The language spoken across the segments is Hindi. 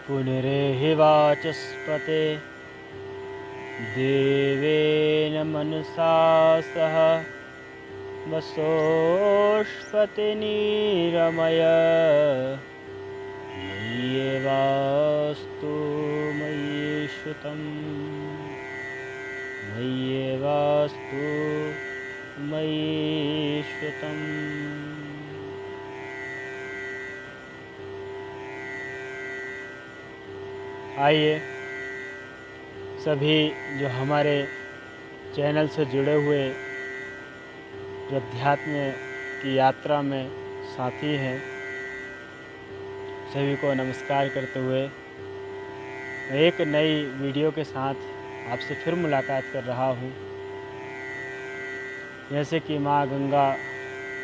पुनरेहि वाचस्पते देवेन मनसा सह वसोऽस्पतिनिरमय मय्येवास्तु मय्येषुतं मय्येवास्तु मय्येषुतम्। आइए सभी जो हमारे चैनल से जुड़े हुए जो अध्यात्म की यात्रा में साथी हैं, सभी को नमस्कार करते हुए मैं एक नई वीडियो के साथ आपसे फिर मुलाकात कर रहा हूँ। जैसे कि माँ गंगा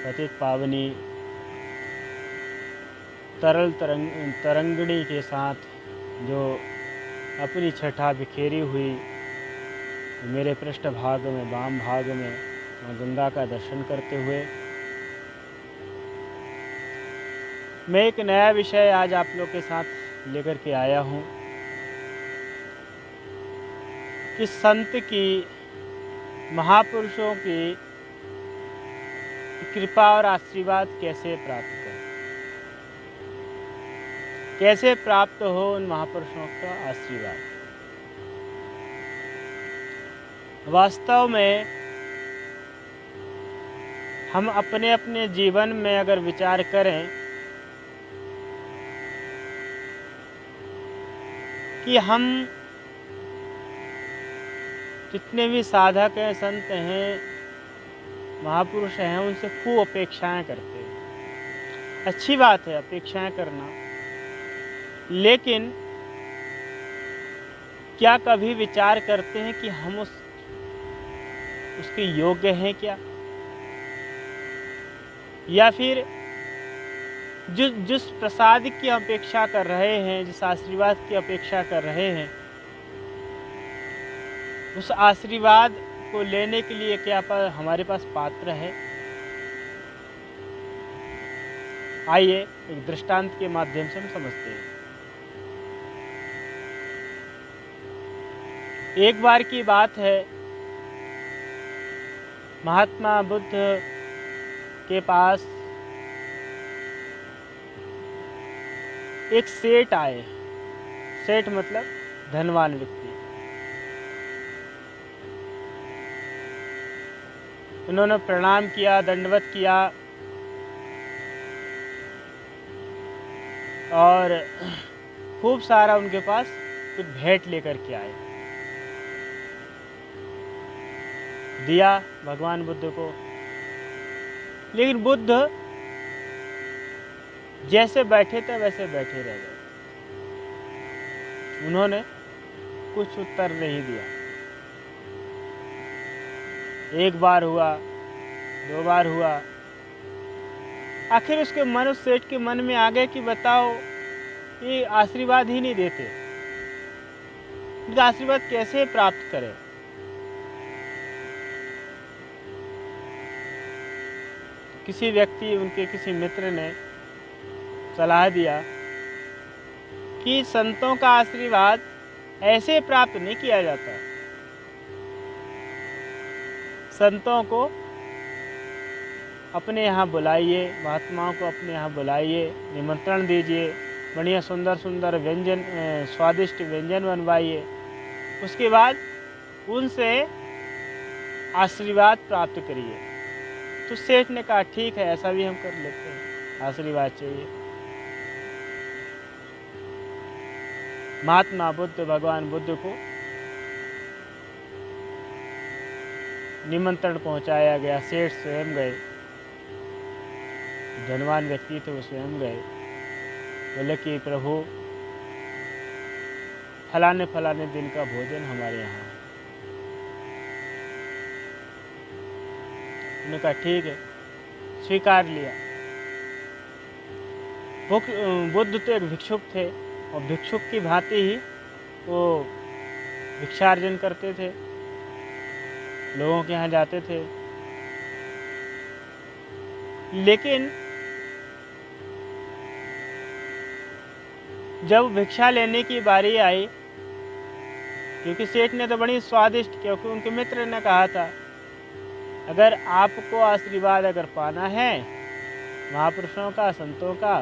पतित पावनी तरंगिणी के साथ जो अपनी छठा बिखेरी हुई मेरे पृष्ठ भाग में वाम भाग में माँ गंगा का दर्शन करते हुए मैं एक नया विषय आज आप लोग के साथ लेकर के आया हूँ कि संत की, महापुरुषों की कृपा और आशीर्वाद कैसे प्राप्त करें, कैसे प्राप्त हो उन महापुरुषों का आशीर्वाद। वास्तव में हम अपने अपने जीवन में अगर विचार करें कि हम जितने भी साधक हैं, संत हैं, महापुरुष हैं, उनसे खूब अपेक्षाएं करते हैं। अच्छी बात है अपेक्षाएं करना, लेकिन क्या कभी विचार करते हैं कि हम उसके योग्य हैं क्या, या फिर जिस प्रसाद की अपेक्षा कर रहे हैं, जिस आशीर्वाद की अपेक्षा कर रहे हैं, उस आशीर्वाद को लेने के लिए क्या हमारे पास पात्र है। आइए एक दृष्टांत के माध्यम से हम समझते हैं। एक बार की बात है, महात्मा बुद्ध के पास एक सेठ आए। सेठ मतलब धनवान व्यक्ति। उन्होंने प्रणाम किया, दंडवत किया और खूब सारा उनके पास कुछ भेंट लेकर के आए, दिया भगवान बुद्ध को। लेकिन बुद्ध जैसे बैठे थे वैसे बैठे रह गए। उन्होंने कुछ उत्तर नहीं दिया। एक बार हुआ, दो बार हुआ, आखिर उसके मन, उस सेठ के मन में आ गया कि बताओ ये आशीर्वाद ही नहीं देते, इनका आशीर्वाद कैसे प्राप्त करें। किसी व्यक्ति, उनके किसी मित्र ने सलाह दिया कि संतों का आशीर्वाद ऐसे प्राप्त नहीं किया जाता। संतों को अपने यहाँ बुलाइए, महात्माओं को अपने यहाँ बुलाइए, निमंत्रण दीजिए, बढ़िया सुंदर सुंदर व्यंजन, स्वादिष्ट व्यंजन बनवाइए, उसके बाद उनसे आशीर्वाद प्राप्त करिए। तो सेठ ने कहा ठीक है, ऐसा भी हम कर लेते हैं, आशीर्वाद चाहिए। महात्मा बुद्ध, भगवान बुद्ध को निमंत्रण पहुंचाया गया। सेठ स्वयं गए, धनवान व्यक्ति थे वो स्वयं गए। बोले कि प्रभु फलाने फलाने दिन का भोजन हमारे यहाँ है। उन्होंने कहा ठीक है, स्वीकार लिया। बुद्ध तो एक भिक्षुक थे और भिक्षुक की भांति ही वो भिक्षार्जन करते थे, लोगों के यहाँ जाते थे। लेकिन जब भिक्षा लेने की बारी आई, क्योंकि सेठ ने तो बड़ी स्वादिष्ट, क्योंकि उनके मित्र ने कहा था अगर आपको आशीर्वाद अगर पाना है महापुरुषों का, संतों का,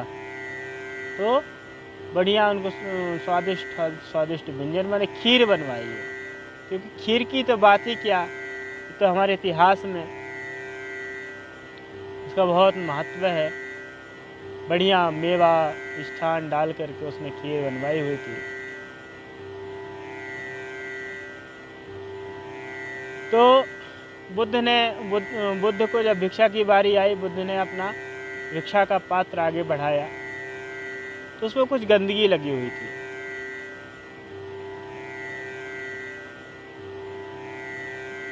तो बढ़िया उनको स्वादिष्ट स्वादिष्ट व्यंजन माने खीर बनवाइए। क्योंकि खीर की तो बात ही क्या, तो हमारे इतिहास में उसका बहुत महत्व है। बढ़िया मेवा मिष्ठान डाल करके उसने खीर बनवाई हुई थी। तो बुद्ध को जब भिक्षा की बारी आई, बुद्ध ने अपना भिक्षा का पात्र आगे बढ़ाया तो उसमें कुछ गंदगी लगी हुई थी।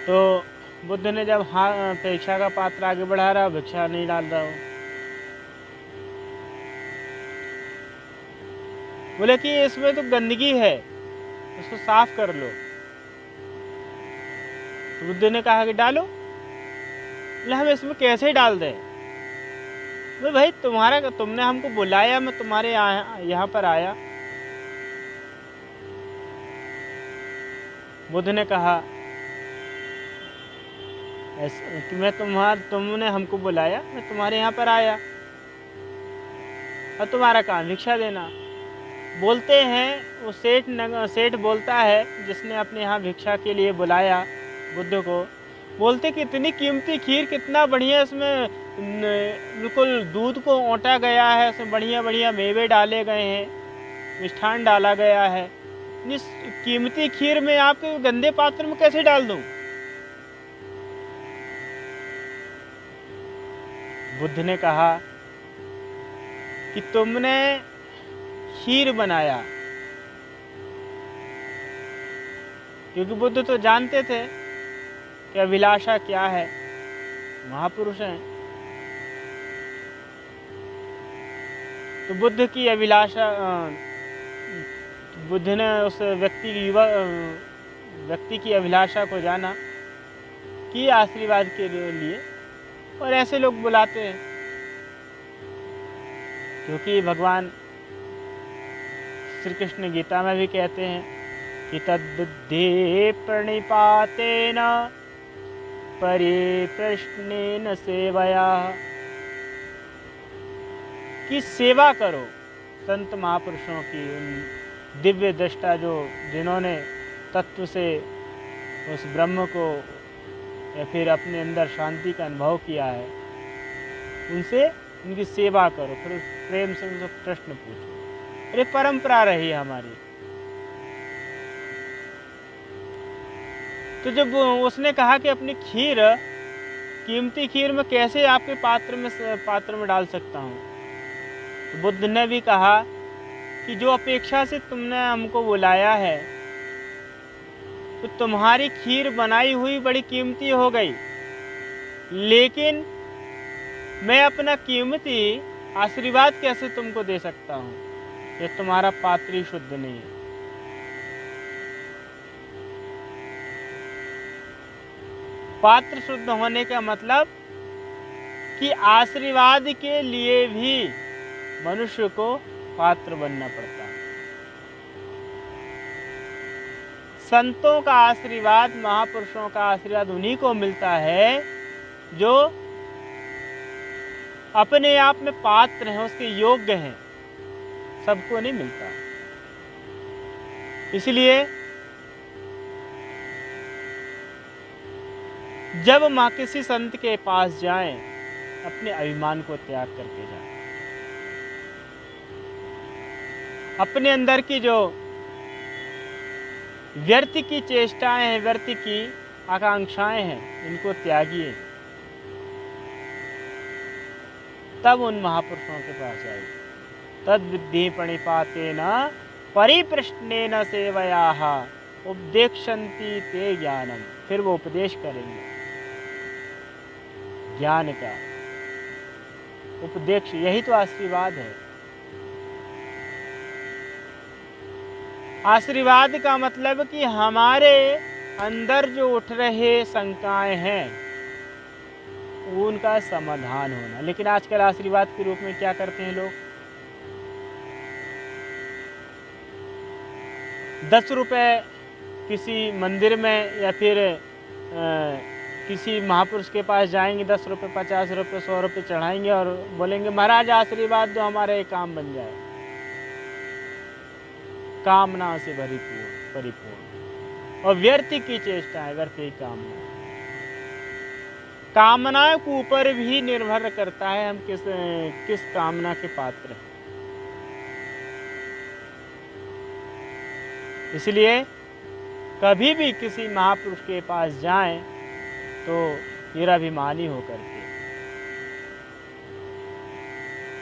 तो बुद्ध ने जब भिक्षा का पात्र आगे बढ़ा रहा, भिक्षा नहीं डाल रहा हूँ, बोले कि इसमें तो गंदगी है, उसको साफ कर लो। तो बुद्ध ने कहा कि डालो। बोले हम इसमें कैसे डाल दें? बोले भाई तुमने हमको बुलाया, मैं तुम्हारे यहाँ पर आया। बुद्ध ने कहा कि तुमने हमको बुलाया, मैं तुम्हारे यहाँ पर आया, और तुम्हारा काम भिक्षा देना। बोलते हैं वो सेठ बोलता है जिसने अपने यहाँ भिक्षा के लिए बुलाया बुद्ध को, बोलते कि इतनी कीमती खीर, कितना बढ़िया, इसमें बिल्कुल दूध को औंटा गया है, उसमें बढ़िया बढ़िया मेवे डाले गए हैं, मिष्ठान डाला गया है, इस कीमती खीर में आपके गंदे पात्र में कैसे डाल दूं? बुद्ध ने कहा कि तुमने खीर बनाया, क्योंकि बुद्ध तो जानते थे कि अभिलाषा क्या है, महापुरुष हैं। तो बुद्ध की अभिलाषा, बुद्ध ने उस व्यक्ति की अभिलाषा को जाना कि आशीर्वाद के लिए, और ऐसे लोग बुलाते हैं। क्योंकि भगवान श्री कृष्ण गीता में भी कहते हैं कि तद्बुद्धि प्रणिपातेन परिप्रश्नेन सेवया, कि सेवा करो संत महापुरुषों की, उन दिव्य दृष्टा जिन्होंने तत्व से उस ब्रह्म को या फिर अपने अंदर शांति का अनुभव किया है, उनसे उनकी सेवा करो, फिर प्रेम से उनसे प्रश्न पूछो। अरे परंपरा रही हमारी। तो जब उसने कहा कि अपनी खीर, कीमती खीर में कैसे आपके पात्र में डाल सकता हूँ, तो बुद्ध ने भी कहा कि जो अपेक्षा से तुमने हमको बुलाया है, तो तुम्हारी खीर बनाई हुई बड़ी कीमती हो गई, लेकिन मैं अपना कीमती आशीर्वाद कैसे तुमको दे सकता हूँ, ये तुम्हारा पात्र ही शुद्ध नहीं है। पात्र शुद्ध होने का मतलब कि आशीर्वाद के लिए भी मनुष्य को पात्र बनना पड़ता है। संतों का आशीर्वाद, महापुरुषों का आशीर्वाद उन्हीं को मिलता है जो अपने आप में पात्र हैं, उसके योग्य हैं, सबको नहीं मिलता। इसलिए जब माँ किसी संत के पास जाएं, अपने अभिमान को त्याग करके जाएं। अपने अंदर की जो व्यर्थ की चेष्टाएं हैं, व्यर्थ की आकांक्षाएं हैं, इनको त्यागिए, तब उन महापुरुषों के पास जाइए। तद्बुद्धि प्रणिपातेन परिप्रश्नेन सेवयाः उपदेक्षन्ति ते ज्ञानम, फिर वो उपदेश करेंगे ज्ञान का उपदेश। यही तो आशीर्वाद है। आशीर्वाद का मतलब कि हमारे अंदर जो उठ रहे शंकाएं हैं, उनका समाधान होना। लेकिन आजकल आशीर्वाद के रूप में क्या करते हैं लोग? 10 रुपये किसी मंदिर में या फिर किसी महापुरुष के पास जाएंगे, 10 रुपये 50 रुपये 100 रुपये चढ़ाएंगे और बोलेंगे महाराज आशीर्वाद दो, हमारा ये काम बन जाए। कामना से परिपूर्ण और व्यर्थ की चेष्टाएं, व्यर्थ की कामना। कामनाओं के ऊपर भी निर्भर करता है हम किस कामना के पात्र हैं। इसलिए कभी भी किसी महापुरुष के पास जाएं तो निराभिमानी होकर के,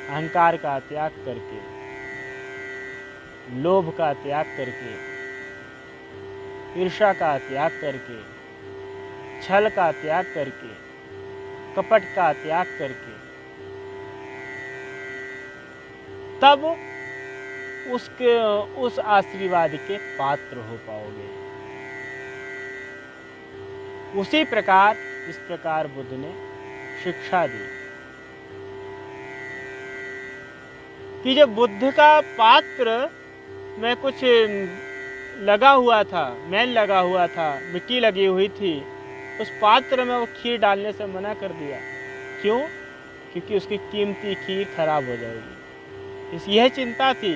अहंकार का त्याग करके, लोभ का त्याग करके, ईर्ष्या का त्याग करके, छल का त्याग करके, कपट का त्याग करके, तब उस आशीर्वाद के पात्र हो पाओगे। उसी प्रकार इस प्रकार बुद्ध ने शिक्षा दी कि जब बुद्ध का पात्र में कुछ लगा हुआ था, मैल लगा हुआ था, मिट्टी लगी हुई थी, उस पात्र में वो खीर डालने से मना कर दिया। क्यों? क्योंकि उसकी कीमती खीर खराब हो जाएगी। यह चिंता थी।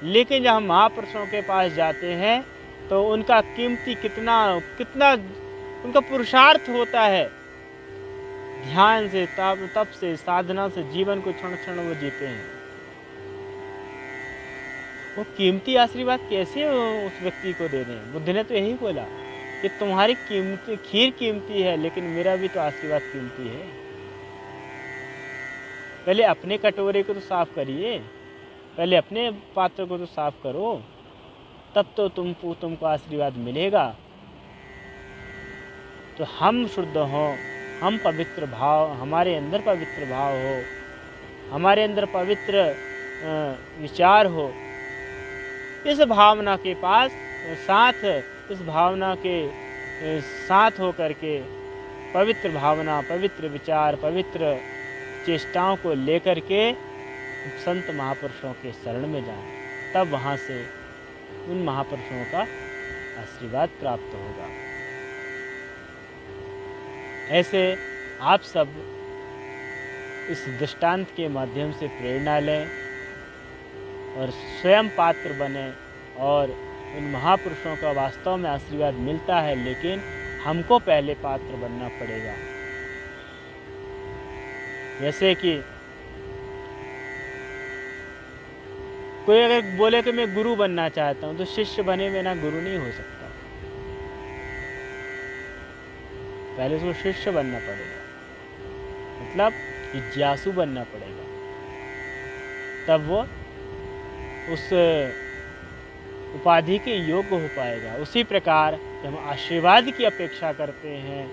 लेकिन जब हम महापुरुषों के पास जाते हैं तो उनका कीमती कितना उनका पुरुषार्थ होता है। ध्यान से, तप से, साधना से जीवन को क्षण क्षण वो जीते हैं। वो कीमती आशीर्वाद कैसे उस व्यक्ति को दे दें? बुद्ध ने तो यही बोला कि तुम्हारी खीर कीमती है, लेकिन मेरा भी तो आशीर्वाद कीमती है। पहले अपने कटोरे को तो साफ करिए, पहले अपने पात्र को तो साफ करो, तब तो तुमको आशीर्वाद मिलेगा। तो हम शुद्ध हो, हम पवित्र भाव, हमारे अंदर पवित्र भाव हो, हमारे अंदर पवित्र विचार हो, इस भावना के साथ, इस भावना के साथ हो करके पवित्र भावना, पवित्र विचार, पवित्र चेष्टाओं को लेकर के संत महापुरुषों के शरण में जाएं, तब वहाँ से उन महापुरुषों का आशीर्वाद प्राप्त होगा। ऐसे आप सब इस दृष्टांत के माध्यम से प्रेरणा लें और स्वयं पात्र बने, और उन महापुरुषों का वास्तव में आशीर्वाद मिलता है, लेकिन हमको पहले पात्र बनना पड़ेगा। जैसे कि कोई अगर बोले कि मैं गुरु बनना चाहता हूं, तो शिष्य बने बिना गुरु नहीं हो सकता। पहले उसको शिष्य बनना पड़ेगा, मतलब जिज्ञासु बनना पड़ेगा, तब वो उस उपाधि के योग्य हो पाएगा। उसी प्रकार जब हम आशीर्वाद की अपेक्षा करते हैं,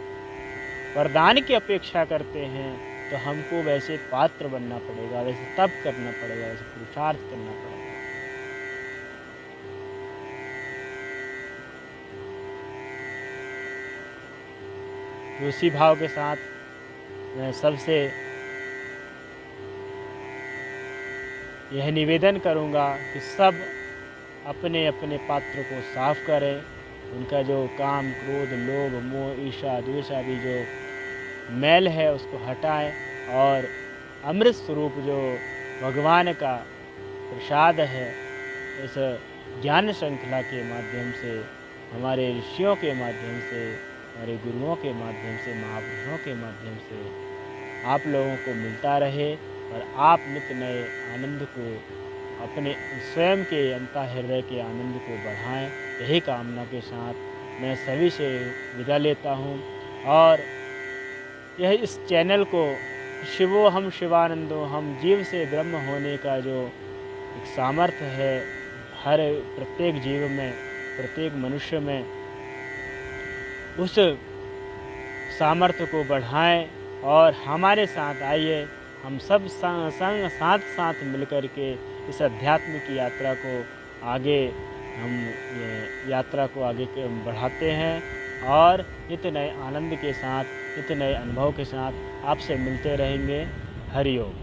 वरदान की अपेक्षा करते हैं, तो हमको वैसे पात्र बनना पड़ेगा, वैसे तप करना पड़ेगा, वैसे पुरुषार्थ करना पड़ेगा। उसी भाव के साथ मैं सबसे यह निवेदन करूंगा कि सब अपने अपने पात्र को साफ करें, उनका जो काम, क्रोध, लोभ, मोह, ईर्ष्या, द्वेष आदि जो मैल है उसको हटाएं, और अमृत स्वरूप जो भगवान का प्रसाद है, इस ज्ञान श्रृंखला के माध्यम से, हमारे ऋषियों के माध्यम से, हमारे गुरुओं के माध्यम से, महापुरुषों के माध्यम से आप लोगों को मिलता रहे, और आप नित्य नए आनंद को, अपने स्वयं के अंतःहृदय के आनंद को बढ़ाएं। यही कामना के साथ मैं सभी से विदा लेता हूं, और यह इस चैनल को शिवो हम शिवानंदो हम जीव से ब्रह्म होने का जो एक सामर्थ्य है हर प्रत्येक जीव में, प्रत्येक मनुष्य में, उस सामर्थ्य को बढ़ाएं, और हमारे साथ आइए, हम सब साथ मिलकर के इस आध्यात्मिक यात्रा को आगे बढ़ाते हैं, और नित्य नए आनंद के साथ, नित्य नए अनुभव के साथ आपसे मिलते रहेंगे। हरि ओम।